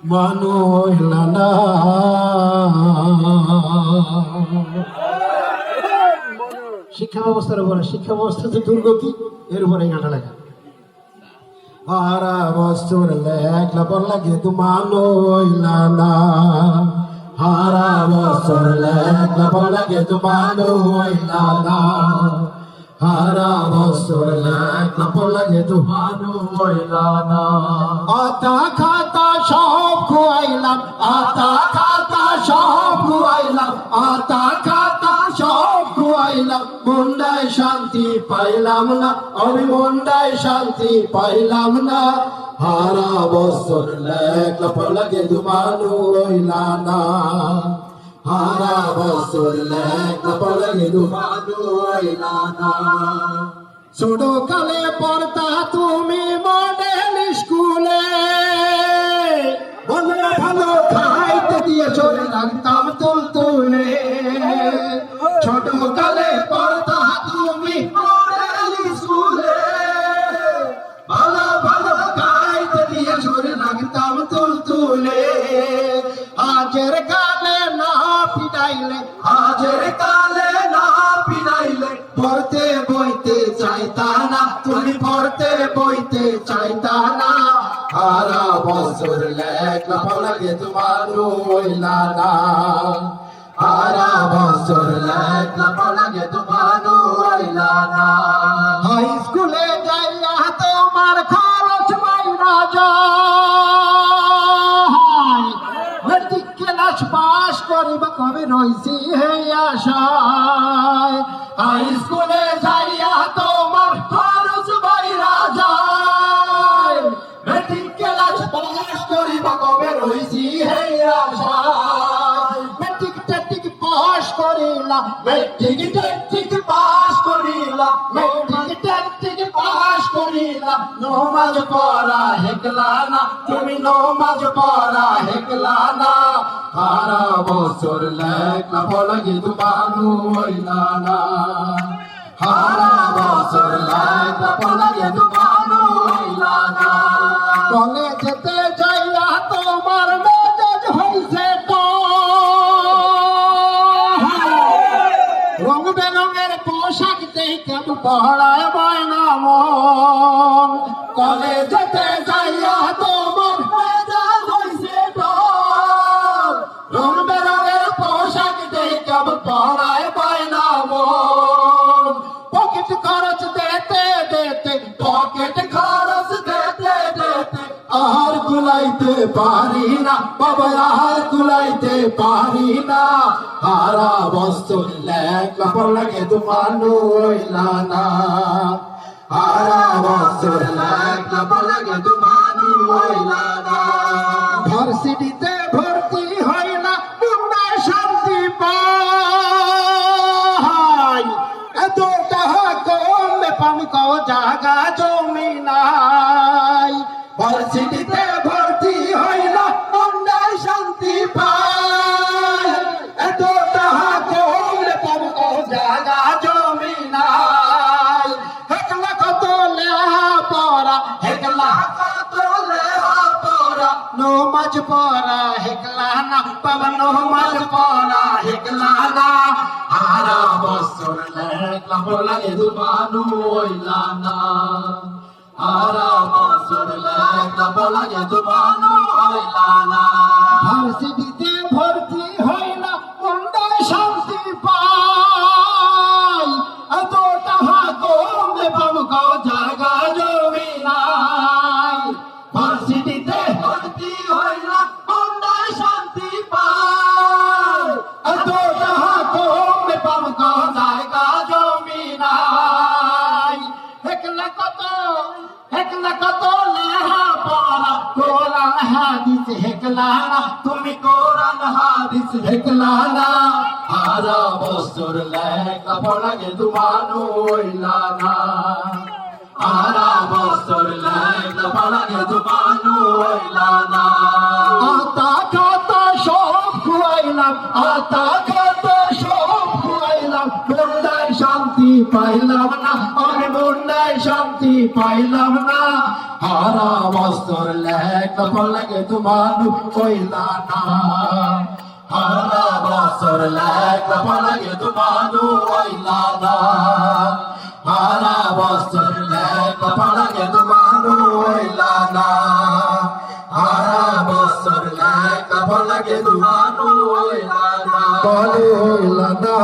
মানু হইলা না। শিক্ষা ব্যবস্থার উপরে, শিক্ষা ব্যবস্থাতে দুর্গতি, এর উপরে গানটা লেখা। সারা বছর লেখাপড়া লাগে তো মানু হইলা না, সারা বছর লেখাপড়া লাগে তো মানু হইলা না, সারা বছর লেখাপড়া লাগে তো মানু হইলা না। আতা খাতা সব খুয়াইলাম, আতা খাতা সব খুয়াইলাম, আতা খাতা সব খুয়াইলাম, মন্ডায় শান্তি পাইলাম না, আমি মন্ডায় শান্তি পাইলাম না। সারা বছর লেখাপড়া লাগে তো মানু হইলা না, সারা বছর লেখাপড়া লাগে তো মানু হইলা না। ছোট কালে পড়তা তুমি মডেল স্কুলে, ভালো ভালো খাইতে দিয়ে চলে রাখতাম তুলতুলে। ছোট কালে পড়তা তুমি মডেল স্কুলে, ভালো ভালো খাইতে দিয়ে চলে রাখতাম তুলতুলে। আজের কালে না পিটাইলে, আজের কালে না পিটাইলে, পড়তে বইতে চাইতা না, তুমি পড়তে বইতে চাইতা না। সারা বছর লেখাপড়া লাগে তো মানু হইলা না, সারা বছর লেখাপড়া লাগে তো মানু হইলা না। হাই স্কুলে যাইয়া তোমার খরচ মাইরা যায়, মেট্রিক ক্লাস পাস করিবা কবে রইছি হে আশায়। হাই স্কুলে যাইয়া তোমার খরচ মাইরা যায়, মেট্রিক ক্লাস পাস করিবা কবে রইছি হে আশায়। মেট্রিক টেট্রিক পাস করিলা, মেট্রিক টেট্রিক পাস করিলা, মেট্রিক টেট্রিক পাস করিলা, নমাজ পড়া হেকলা না, তুমি নমাজ পড়া হেকলা না। সারা বছর লেখাপড়া লাগে তো মানু হইলা না, সারা বছর লেখাপড়া লাগে তো মানু হইলা না। কলেজেতে যাইয়া তোমার মেজাজ হইছে রং বেরঙের পোশাক দেখে পড়ায় বায়না মন। কলেজেতে যাইয়া তোমার মেজাজ হইছে রং বেরঙের পোশাক দেখে পড়ায় বায়না মন। পকেট খরচ দিতে দিতে, পকেট খরচ দিতে দিতে, আর কুলাইতে পারি না বাবা, আর কুলাইতে পারি না। সারা বছর লেখাপড়া লাগে তো মানু হইলা না, সারা বছর লেখাপড়া লাগে তো মানু হইলা না। ভার্সিটিতে ভর্তি হইলা, মন্ডায় শান্তি পাই, এত টাকা কমে পাম কও জায়গা জমি নাই। ভার্সিটিতে ভর্তি হইলা, মন্ডায় শান্তি পাই, এত টাকা কমে পাম কও জায়গা জমি নাই। হেকলা কত লেহা পড়া, হেকলা কত লেহা পড়া, নমাজ পড়া হেকলা না বাবা, নমাজ পড়া হেকলা না। সারা বছর লেখাপড়া লাগে তো মানু হইলা না, সারা বছর লেখাপড়া লাগে তো মানু হইলা না। ভার্সিটিতে ভর্তি হইলা, মন্ডায় শান্তি পাই, এত টাকা কমে পাব কও জায়গা জমি নাই। ভার্সিটিতে ভর্তি হইলা, মন্ডায় শান্তি পাই, এত টাকা কমে পাব কও জায়গা জমি নাই। হেকলা কত, হেকলা কত লেহা পড়া, কোরআন হাদিস হেকলা না, তুমি কোরআন হাদিস হেকলা না। সারা বছর লেখাপড়া লাগে তো মানু হইলা না, সারা বছর লেখাপড়া লাগে তো মানু হইলা না। আতা খাতা সব খুয়াইলাম, আতা খাতা সব খুয়াইলাম, মন্ডায় শান্তি পাইলাম না, আমি মন্ডায় শান্তি পাইলাম না। হারা বছর লেখা পড়লে তোমানু কইলা না হারা বছর লেখা পড়লে তোমানু কইলা না হারা বছর লেখা পড়লে তোমানু কইলা না হারা বছর লেখা পড়লে তোমানু কইলা না